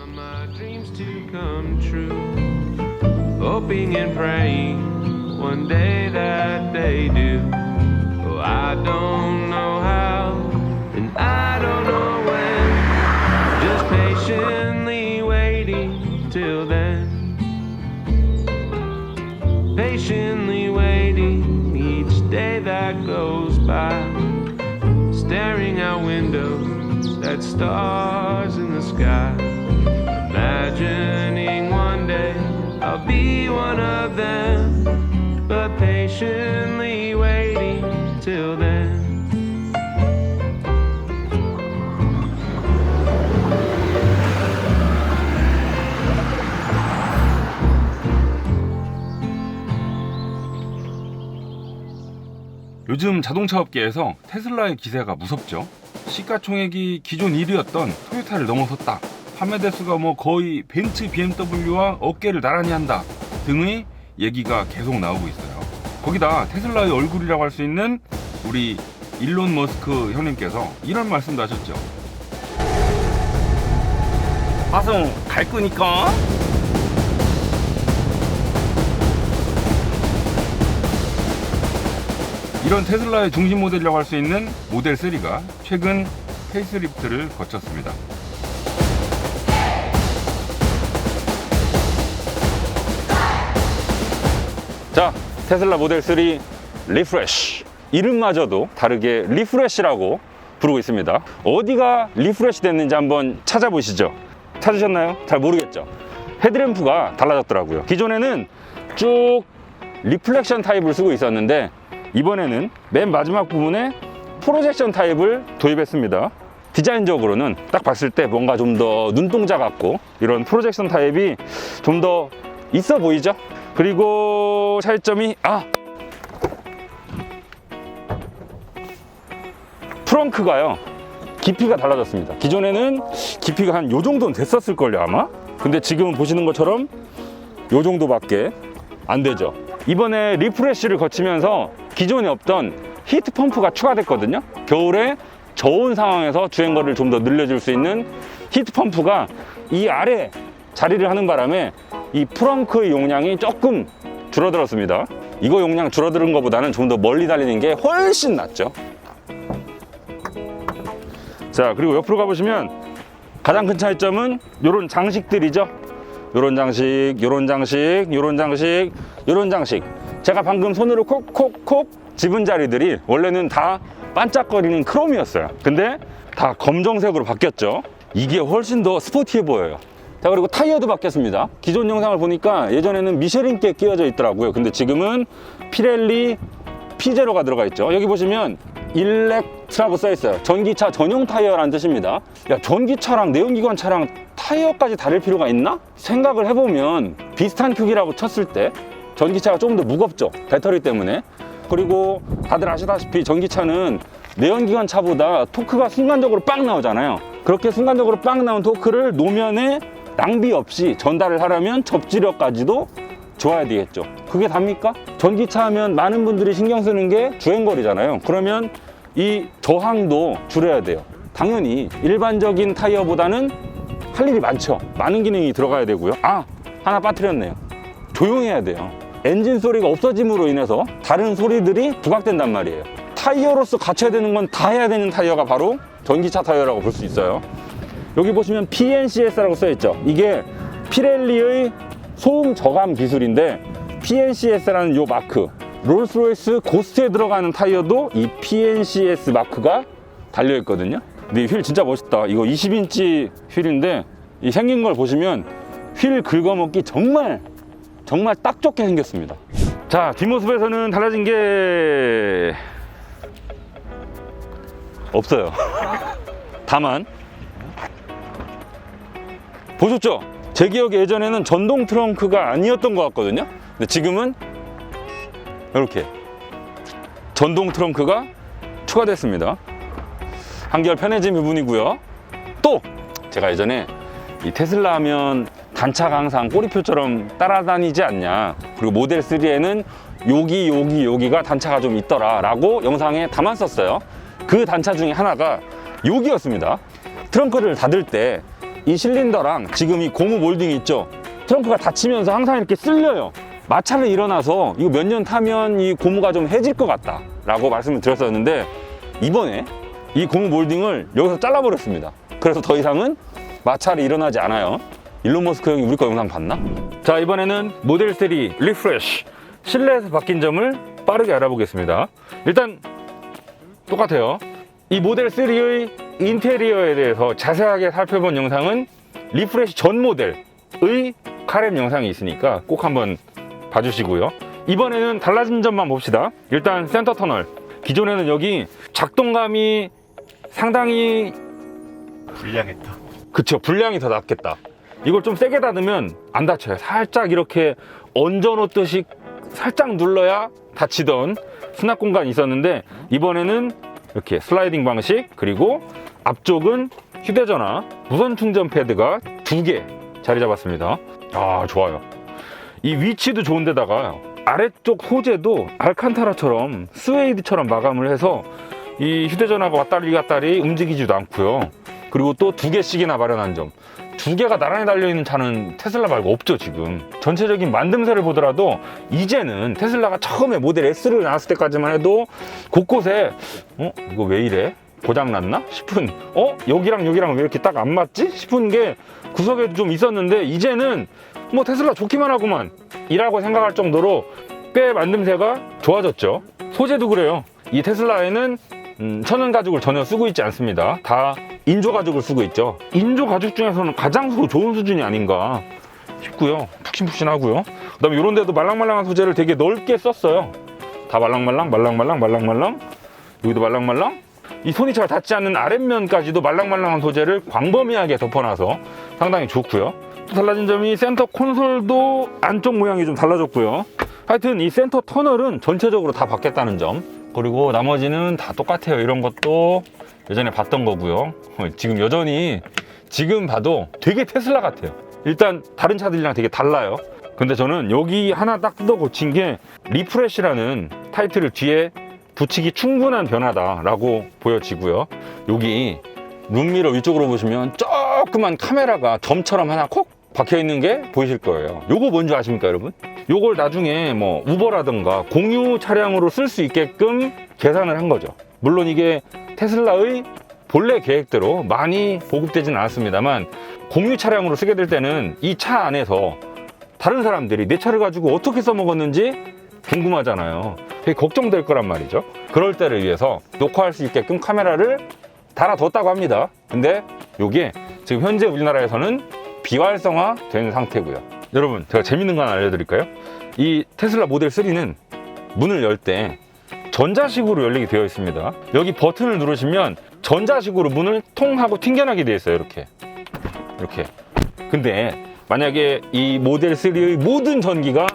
My dreams to come true, hoping and praying one day that they do. Oh, I don't know how, and I don't know when. Just patiently waiting till then. Patiently waiting each day that goes by. Staring out windows at stars in the sky. Imagining one day I'll be one of them, but patiently waiting till then. 요즘 자동차 업계에서 테슬라의 기세가 무섭죠. 시가총액이 기존 1위였던 토요타를 넘어섰다. 판매 대수가 거의 벤츠, BMW와 어깨를 나란히 한다 등의 얘기가 계속 나오고 있어요. 거기다 테슬라의 얼굴이라고 할 수 있는 우리 일론 머스크 형님께서 이런 말씀도 하셨죠. 화성 갈 거니까. 이런 테슬라의 중심 모델이라고 할 수 있는 모델 3가 최근 페이스리프트를 거쳤습니다. 자, 테슬라 모델 3 리프레쉬. 이름마저도 다르게 리프레쉬라고 부르고 있습니다. 어디가 리프레쉬 됐는지 한번 찾아보시죠. 찾으셨나요? 잘 모르겠죠. 헤드램프가 달라졌더라고요. 기존에는 쭉 리플렉션 타입을 쓰고 있었는데 이번에는 맨 마지막 부분에 프로젝션 타입을 도입했습니다. 디자인적으로는 딱 봤을 때 뭔가 좀 더 눈동자 같고 이런 프로젝션 타입이 좀 더 있어 보이죠? 그리고 차이점이 트렁크가요, 깊이가 달라졌습니다. 기존에는 깊이가 한 요 정도는 됐었을걸요 아마? 근데 지금은 보시는 것처럼 요 정도밖에 안 되죠. 이번에 리프레쉬를 거치면서 기존에 없던 히트 펌프가 추가됐거든요. 겨울에 저온 상황에서 주행거리를 좀 더 늘려줄 수 있는 히트 펌프가 이 아래 자리를 하는 바람에 이 트렁크의 용량이 조금 줄어들었습니다. 이거 용량 줄어드는 것보다는 좀 더 멀리 달리는 게 훨씬 낫죠. 자, 그리고 옆으로 가보시면 가장 큰 차이점은 요런 장식들이죠. 요런 장식, 요런 장식, 요런 장식, 요런 장식. 제가 방금 손으로 콕콕콕 집은 자리들이 원래는 다 반짝거리는 크롬이었어요. 근데 다 검정색으로 바뀌었죠. 이게 훨씬 더 스포티해 보여요. 자, 그리고 타이어도 바뀌었습니다. 기존 영상을 보니까 예전에는 미쉐린께 끼워져 있더라고요. 근데 지금은 피렐리 P0가 들어가 있죠. 여기 보시면 일렉트라고 써 있어요. 전기차 전용 타이어라는 뜻입니다. 야, 전기차랑 내연기관 차랑 타이어까지 다를 필요가 있나? 생각을 해보면 비슷한 크기라고 쳤을 때 전기차가 조금 더 무겁죠, 배터리 때문에. 그리고 다들 아시다시피 전기차는 내연기관 차보다 토크가 순간적으로 빵 나오잖아요. 그렇게 순간적으로 빵 나온 토크를 노면에 낭비 없이 전달을 하려면 접지력까지도 좋아야 되겠죠. 그게 답니까? 전기차 하면 많은 분들이 신경 쓰는 게 주행거리잖아요. 그러면 이 저항도 줄여야 돼요. 당연히 일반적인 타이어보다는 할 일이 많죠. 많은 기능이 들어가야 되고요. 하나 빠뜨렸네요. 조용해야 돼요. 엔진 소리가 없어짐으로 인해서 다른 소리들이 부각된단 말이에요. 타이어로서 갖춰야 되는 건 다 해야 되는 타이어가 바로 전기차 타이어라고 볼 수 있어요. 여기 보시면 PNCS라고 써있죠. 이게 피렐리의 소음 저감 기술인데, PNCS라는 요 마크, 롤스로이스 고스트에 들어가는 타이어도 이 PNCS 마크가 달려있거든요. 근데 이 휠 진짜 멋있다. 이거 20인치 휠인데 이 생긴 걸 보시면 휠 긁어먹기 정말 딱 좋게 생겼습니다. 자, 뒷모습에서는 달라진 게 없어요. 다만 보셨죠? 제 기억에 예전에는 전동 트렁크가 아니었던 것 같거든요. 근데 지금은 이렇게 전동 트렁크가 추가됐습니다. 한결 편해진 부분이고요. 또 제가 예전에 이 테슬라 하면 단차가 항상 꼬리표처럼 따라다니지 않냐, 그리고 모델 3에는 여기가 단차가 좀 있더라 라고 영상에 담았었어요. 그 단차 중에 하나가 여기였습니다. 트렁크를 닫을 때 이 실린더랑 지금 이 고무 몰딩 있죠? 트렁크가 닫히면서 항상 이렇게 쓸려요. 마찰이 일어나서 이거 몇 년 타면 이 고무가 좀 해질 것 같다 라고 말씀을 드렸었는데, 이번에 이 고무 몰딩을 여기서 잘라버렸습니다. 그래서 더 이상은 마찰이 일어나지 않아요. 일론 머스크 형이 우리 거 영상 봤나? 자, 이번에는 모델 3 리프레쉬 실내에서 바뀐 점을 빠르게 알아보겠습니다. 일단 똑같아요. 이 모델 3의 인테리어에 대해서 자세하게 살펴본 영상은 리프레쉬 전 모델의 카렘 영상이 있으니까 꼭 한번 봐주시고요. 이번에는 달라진 점만 봅시다. 일단 센터 터널, 기존에는 여기 작동감이 상당히 불량했다. 그쵸, 불량이 더 낫겠다. 이걸 좀 세게 닫으면 안 닫혀요. 살짝 이렇게 얹어 놓듯이 살짝 눌러야 닫히던 수납 공간이 있었는데, 이번에는 이렇게 슬라이딩 방식, 그리고 앞쪽은 휴대전화 무선 충전 패드가 2개 자리 잡았습니다. 아, 좋아요. 이 위치도 좋은데다가 아래쪽 소재도 알칸타라처럼 스웨이드처럼 마감을 해서 이 휴대전화가 왔다리 갔다리 움직이지도 않고요. 그리고 또 2개씩이나 마련한 점, 2개가 나란히 달려있는 차는 테슬라 말고 없죠. 지금 전체적인 만듦새를 보더라도 이제는 테슬라가 처음에 모델 S를 나왔을 때까지만 해도 곳곳에 이거 왜 이래? 고장났나? 싶은 여기랑 여기랑 왜 이렇게 딱 안 맞지? 싶은 게 구석에도 좀 있었는데, 이제는 뭐 테슬라 좋기만 하구만 이라고 생각할 정도로 꽤 만듦새가 좋아졌죠. 소재도 그래요. 이 테슬라에는 천연 가죽을 전혀 쓰고 있지 않습니다. 다 인조 가죽을 쓰고 있죠. 인조 가죽 중에서는 가장 좋은 수준이 아닌가 싶고요. 푹신푹신하고요. 그 다음에 이런 데도 말랑말랑한 소재를 되게 넓게 썼어요. 다 말랑말랑 여기도 말랑말랑. 이 손이 잘 닿지 않는 아랫면까지도 말랑말랑한 소재를 광범위하게 덮어놔서 상당히 좋고요. 또 달라진 점이 센터 콘솔도 안쪽 모양이 좀 달라졌고요. 하여튼 이 센터 터널은 전체적으로 다 바뀌었다는 점, 그리고 나머지는 다 똑같아요. 이런 것도 예전에 봤던 거고요. 지금 여전히 지금 봐도 되게 테슬라 같아요. 일단 다른 차들이랑 되게 달라요. 근데 저는 여기 하나 딱 뜯어 고친 게 리프레쉬라는 타이틀을 뒤에 붙이기 충분한 변화다라고 보여지고요. 여기 룸미러 위쪽으로 보시면 조그만 카메라가 점처럼 하나 콕 박혀 있는 게 보이실 거예요. 요거 뭔지 아십니까, 여러분? 요걸 나중에 뭐 우버라든가 공유 차량으로 쓸 수 있게끔 계산을 한 거죠. 물론 이게 테슬라의 본래 계획대로 많이 보급되진 않았습니다만, 공유 차량으로 쓰게 될 때는 이 차 안에서 다른 사람들이 내 차를 가지고 어떻게 써먹었는지 궁금하잖아요. 되게 걱정될 거란 말이죠. 그럴 때를 위해서 녹화할 수 있게끔 카메라를 달아뒀다고 합니다. 근데 이게 지금 현재 우리나라에서는 비활성화 된 상태고요. 여러분, 제가 재밌는 거 하나 알려드릴까요? 이 테슬라 모델 3는 문을 열 때 전자식으로 열리게 되어 있습니다. 여기 버튼을 누르시면 전자식으로 문을 통 하고 튕겨나게 되어 있어요. 이렇게. 근데 만약에 이 모델 3의 모든 전기가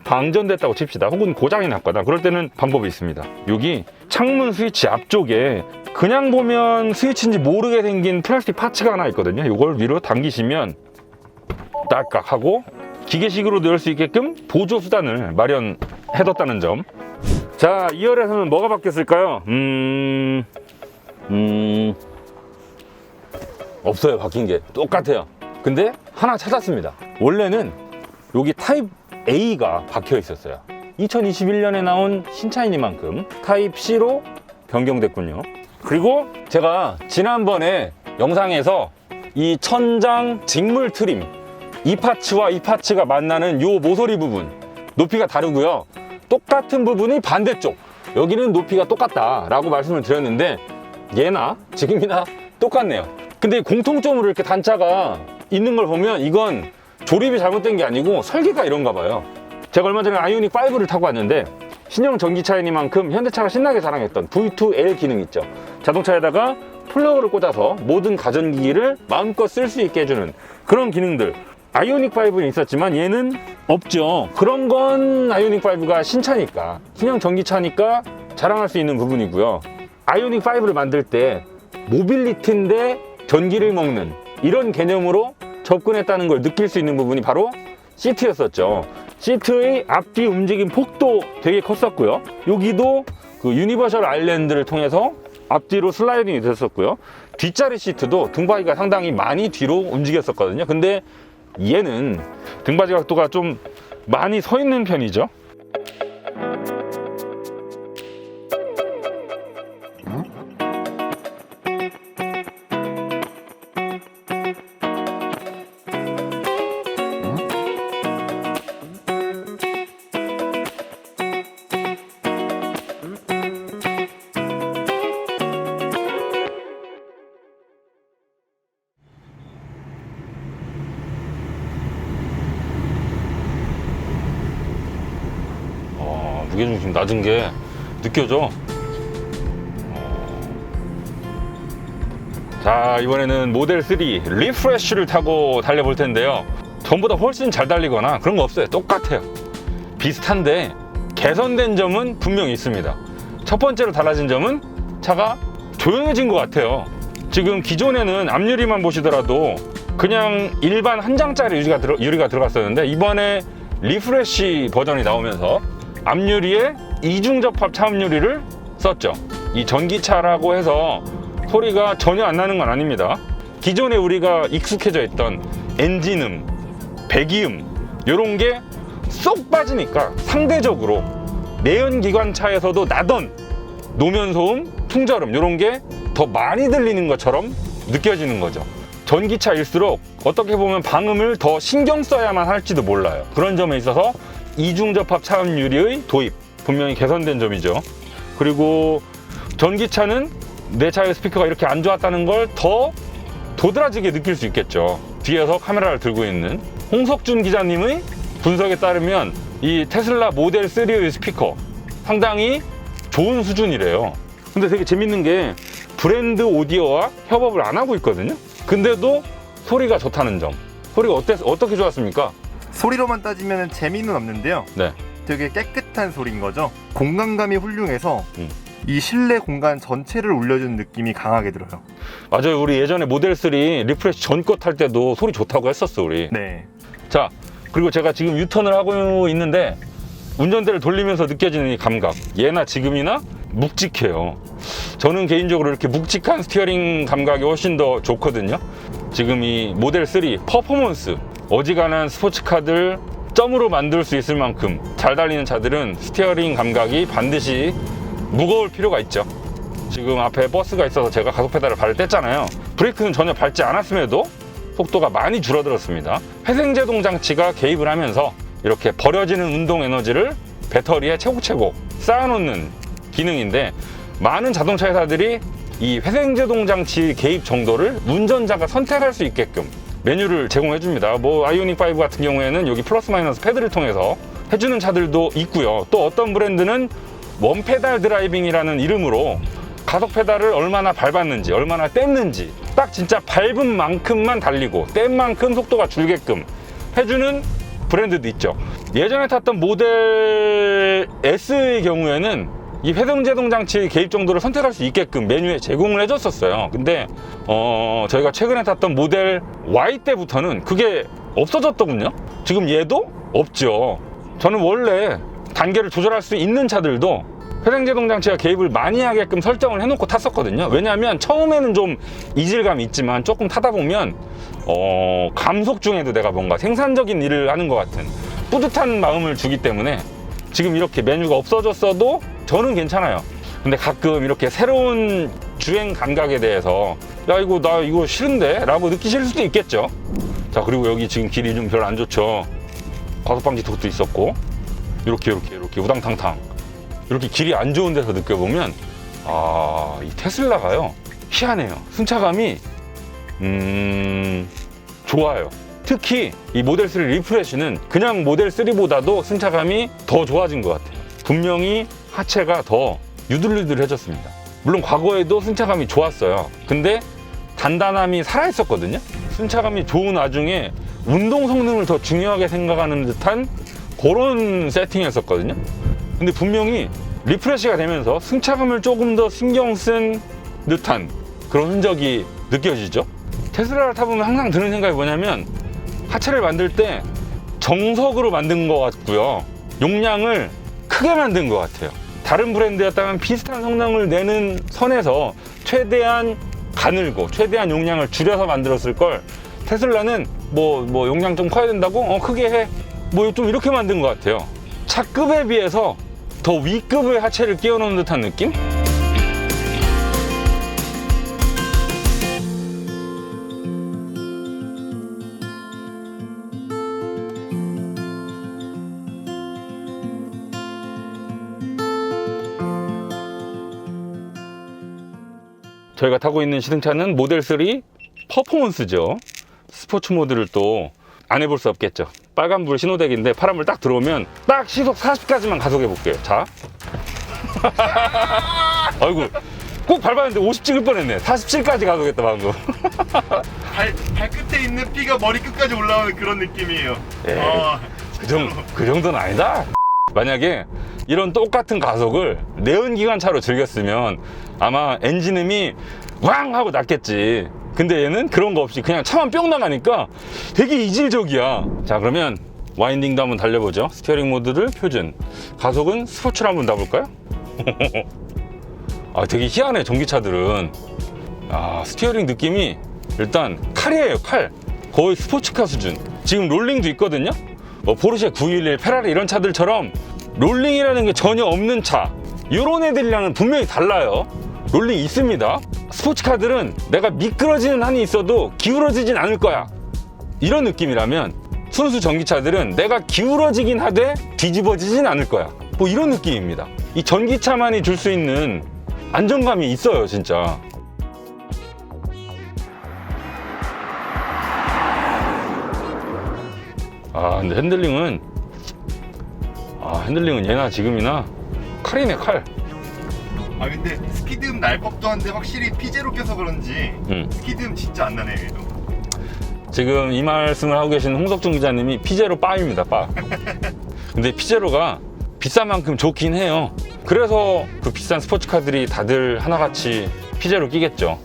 방전됐다고 칩시다. 혹은 고장이 났거나 그럴 때는 방법이 있습니다. 여기 창문 스위치 앞쪽에 그냥 보면 스위치인지 모르게 생긴 플라스틱 파츠가 하나 있거든요. 이걸 위로 당기시면 딸깍 하고 기계식으로도 열 수 있게끔 보조 수단을 마련해뒀다는 점. 자, 2열에서는 뭐가 바뀌었을까요? 없어요. 바뀐 게 똑같아요. 근데 하나 찾았습니다. 원래는 여기 타입 A가 박혀 있었어요. 2021년에 나온 신차이니만큼 타입 C로 변경됐군요. 그리고 제가 지난번에 영상에서 이 천장 직물 트림, 이 파츠와 이 파츠가 만나는 요 모서리 부분 높이가 다르고요. 똑같은 부분이 반대쪽, 여기는 높이가 똑같다 라고 말씀을 드렸는데, 얘나 지금이나 똑같네요. 근데 공통점으로 이렇게 단차가 있는 걸 보면 이건 조립이 잘못된 게 아니고 설계가 이런가 봐요. 제가 얼마 전에 아이오닉 5를 타고 왔는데, 신형 전기차이니만큼 현대차가 신나게 자랑했던 V2L 기능 있죠. 자동차에다가 플러그를 꽂아서 모든 가전기기를 마음껏 쓸 수 있게 해주는 그런 기능들, 아이오닉 5는 있었지만 얘는 없죠. 그런 건 아이오닉 5가 신차니까, 신형 전기차니까 자랑할 수 있는 부분이고요. 아이오닉 5를 만들 때 모빌리티인데 전기를 먹는 이런 개념으로 접근했다는 걸 느낄 수 있는 부분이 바로 시트였었죠. 시트의 앞뒤 움직임 폭도 되게 컸었고요. 여기도 그 유니버셜 아일랜드를 통해서 앞뒤로 슬라이딩이 됐었고요. 뒷자리 시트도 등받이가 상당히 많이 뒤로 움직였었거든요. 근데 얘는 등받이 각도가 좀 많이 서 있는 편이죠. 무게중심 낮은 게 느껴져. 자, 이번에는 모델 3 리프레쉬를 타고 달려볼 텐데요. 전보다 훨씬 잘 달리거나 그런 거 없어요. 똑같아요. 비슷한데 개선된 점은 분명히 있습니다. 첫 번째로 달라진 점은 차가 조용해진 것 같아요. 지금 기존에는 앞유리만 보시더라도 그냥 일반 한 장짜리 유리가 들어갔었는데, 이번에 리프레쉬 버전이 나오면서 앞유리에 이중 접합 차음유리를 썼죠. 이 전기차라고 해서 소리가 전혀 안 나는 건 아닙니다. 기존에 우리가 익숙해져 있던 엔진음, 배기음 이런 게 쏙 빠지니까 상대적으로 내연기관차에서도 나던 노면소음, 풍절음 이런 게 더 많이 들리는 것처럼 느껴지는 거죠. 전기차일수록 어떻게 보면 방음을 더 신경 써야만 할지도 몰라요. 그런 점에 있어서 이중접합 차음유리의 도입, 분명히 개선된 점이죠. 그리고 전기차는 내 차의 스피커가 이렇게 안 좋았다는 걸 더 도드라지게 느낄 수 있겠죠. 뒤에서 카메라를 들고 있는 홍석준 기자님의 분석에 따르면 이 테슬라 모델 3의 스피커 상당히 좋은 수준이래요. 근데 되게 재밌는 게 브랜드 오디오와 협업을 안 하고 있거든요. 근데도 소리가 좋다는 점. 소리가 어떻게 좋았습니까? 소리로만 따지면 재미는 없는데요. 네. 되게 깨끗한 소리인 거죠. 공간감이 훌륭해서 이 실내 공간 전체를 울려주는 느낌이 강하게 들어요. 맞아요. 우리 예전에 모델 3 리프레쉬 전 거 탈 때도 소리 좋다고 했었어, 우리. 네. 자, 그리고 제가 지금 유턴을 하고 있는데 운전대를 돌리면서 느껴지는 이 감각, 예나 지금이나 묵직해요. 저는 개인적으로 이렇게 묵직한 스티어링 감각이 훨씬 더 좋거든요. 지금 이 모델 3 퍼포먼스, 어지간한 스포츠카들 점으로 만들 수 있을 만큼 잘 달리는 차들은 스티어링 감각이 반드시 무거울 필요가 있죠. 지금 앞에 버스가 있어서 제가 가속 페달을 발을 뗐잖아요. 브레이크는 전혀 밟지 않았음에도 속도가 많이 줄어들었습니다. 회생제동 장치가 개입을 하면서 이렇게 버려지는 운동 에너지를 배터리에 차곡차곡 쌓아놓는 기능인데, 많은 자동차 회사들이 이 회생제동 장치 개입 정도를 운전자가 선택할 수 있게끔 메뉴를 제공해 줍니다. 뭐 아이오닉 5 같은 경우에는 여기 플러스 마이너스 패드를 통해서 해주는 차들도 있고요. 또 어떤 브랜드는 원페달 드라이빙이라는 이름으로 가속 페달을 얼마나 밟았는지, 얼마나 뗐는지 딱 진짜 밟은 만큼만 달리고 뗀 만큼 속도가 줄게끔 해주는 브랜드도 있죠. 예전에 탔던 모델 S의 경우에는 이 회생제동 장치 개입 정도를 선택할 수 있게끔 메뉴에 제공을 해줬었어요. 근데 저희가 최근에 탔던 모델 Y 때부터는 그게 없어졌더군요. 지금 얘도 없죠. 저는 원래 단계를 조절할 수 있는 차들도 회생제동 장치가 개입을 많이 하게끔 설정을 해놓고 탔었거든요. 왜냐하면 처음에는 좀 이질감이 있지만 조금 타다 보면 감속 중에도 내가 뭔가 생산적인 일을 하는 것 같은 뿌듯한 마음을 주기 때문에 지금 이렇게 메뉴가 없어졌어도 저는 괜찮아요. 근데 가끔 이렇게 새로운 주행 감각에 대해서 야, 이거 나 이거 싫은데? 라고 느끼실 수도 있겠죠. 자, 그리고 여기 지금 길이 좀 별로 안 좋죠. 과속방지 도도 있었고 이렇게 우당탕탕 이렇게 길이 안 좋은 데서 느껴보면 이 테슬라가요 희한해요. 승차감이 좋아요. 특히 이 모델 3 리프레쉬는 그냥 모델 3보다도 승차감이 더 좋아진 것 같아요. 분명히 하체가 더 유들유들해졌습니다. 물론 과거에도 승차감이 좋았어요. 근데 단단함이 살아있었거든요. 승차감이 좋은 와중에 운동 성능을 더 중요하게 생각하는 듯한 그런 세팅이었었거든요. 근데 분명히 리프레쉬가 되면서 승차감을 조금 더 신경 쓴 듯한 그런 흔적이 느껴지죠. 테슬라를 타보면 항상 드는 생각이 뭐냐면 하체를 만들 때 정석으로 만든 것 같고요. 용량을 크게 만든 것 같아요. 다른 브랜드였다면 비슷한 성능을 내는 선에서 최대한 가늘고 최대한 용량을 줄여서 만들었을 걸, 테슬라는 뭐 용량 좀 커야 된다고? 크게 해. 뭐 좀 이렇게 만든 것 같아요. 차급에 비해서 더 위급의 하체를 끼워놓은 듯한 느낌? 저희가 타고 있는 시승차는 모델 3 퍼포먼스죠. 스포츠 모드를 또 안 해볼 수 없겠죠. 빨간불 신호대기인데 파란불 딱 들어오면 딱 시속 40까지만 가속해 볼게요. 자. 아이고, 꼭 밟았는데 50 찍을 뻔했네. 47까지 가속했다 방금. 발끝에 있는 피가 머리끝까지 올라오는 그런 느낌이에요. 그 정도는 아니다. 만약에 이런 똑같은 가속을 내연기관차로 즐겼으면 아마 엔진음이 왕 하고 났겠지. 근데 얘는 그런 거 없이 그냥 차만 뿅 나가니까 되게 이질적이야. 자, 그러면 와인딩도 한번 달려보죠. 스티어링 모드를 표준, 가속은 스포츠로 한번 놔볼까요? 되게 희한해 전기차들은. 스티어링 느낌이 일단 칼이에요. 칼. 거의 스포츠카 수준. 지금 롤링도 있거든요. 포르쉐 911, 페라리 이런 차들처럼 롤링이라는 게 전혀 없는 차, 이런 애들이랑은 분명히 달라요. 롤링 있습니다. 스포츠카들은 내가 미끄러지는 한이 있어도 기울어지진 않을 거야, 이런 느낌이라면 순수 전기차들은 내가 기울어지긴 하되 뒤집어지진 않을 거야, 뭐 이런 느낌입니다. 이 전기차만이 줄 수 있는 안정감이 있어요 진짜. 근데 핸들링은 예나 지금이나 칼이네, 칼. 근데 스키드음 날 법도 한데 확실히 피제로 껴서 그런지 스키드음 진짜 안 나네요, 얘도. 지금 이 말씀을 하고 계신 홍석준 기자님이 피제로 빠입니다, 빠. 근데 피제로가 비싼 만큼 좋긴 해요. 그래서 그 비싼 스포츠카들이 다들 하나같이 피제로 끼겠죠.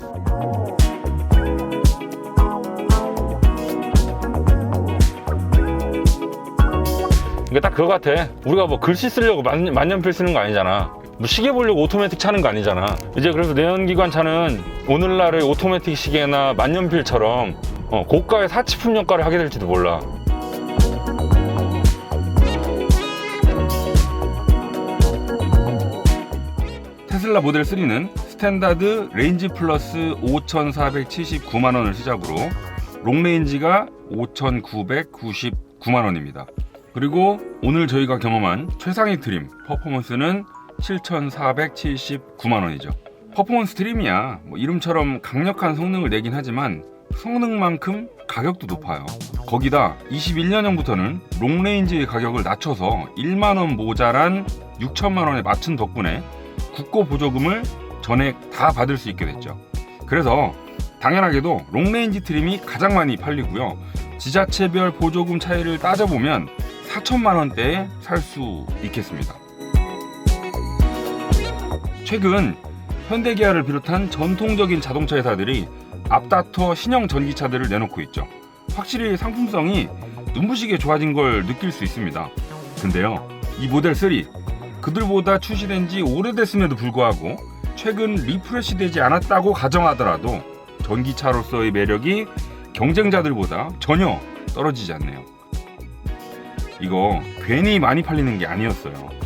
이게 딱 그거 같아. 우리가 뭐 글씨 쓰려고 만년필 쓰는 거 아니잖아. 뭐 시계 보려고 오토매틱 차는 거 아니잖아. 이제 그래서 내연기관 차는 오늘날의 오토매틱 시계나 만년필처럼 고가의 사치품 역할을 하게 될지도 몰라. 테슬라 모델 3는 스탠다드 레인지 플러스 5,479만원을 시작으로 롱레인지가 5,999만원입니다. 그리고 오늘 저희가 경험한 최상위 트림 퍼포먼스는 7,479만원이죠. 퍼포먼스 트림이야 뭐 이름처럼 강력한 성능을 내긴 하지만 성능만큼 가격도 높아요. 거기다 21년형부터는 롱레인지의 가격을 낮춰서 1만원 모자란 6천만원에 맞춘 덕분에 국고 보조금을 전액 다 받을 수 있게 됐죠. 그래서 당연하게도 롱레인지 트림이 가장 많이 팔리고요. 지자체별 보조금 차이를 따져보면 4천만원대에 살 수 있겠습니다. 최근 현대기아를 비롯한 전통적인 자동차 회사들이 앞다퉈 신형 전기차들을 내놓고 있죠. 확실히 상품성이 눈부시게 좋아진 걸 느낄 수 있습니다. 근데요, 이 모델 3 그들보다 출시된 지 오래됐음에도 불구하고 최근 리프레시 되지 않았다고 가정하더라도 전기차로서의 매력이 경쟁자들보다 전혀 떨어지지 않네요. 이거 괜히 많이 팔리는 게 아니었어요.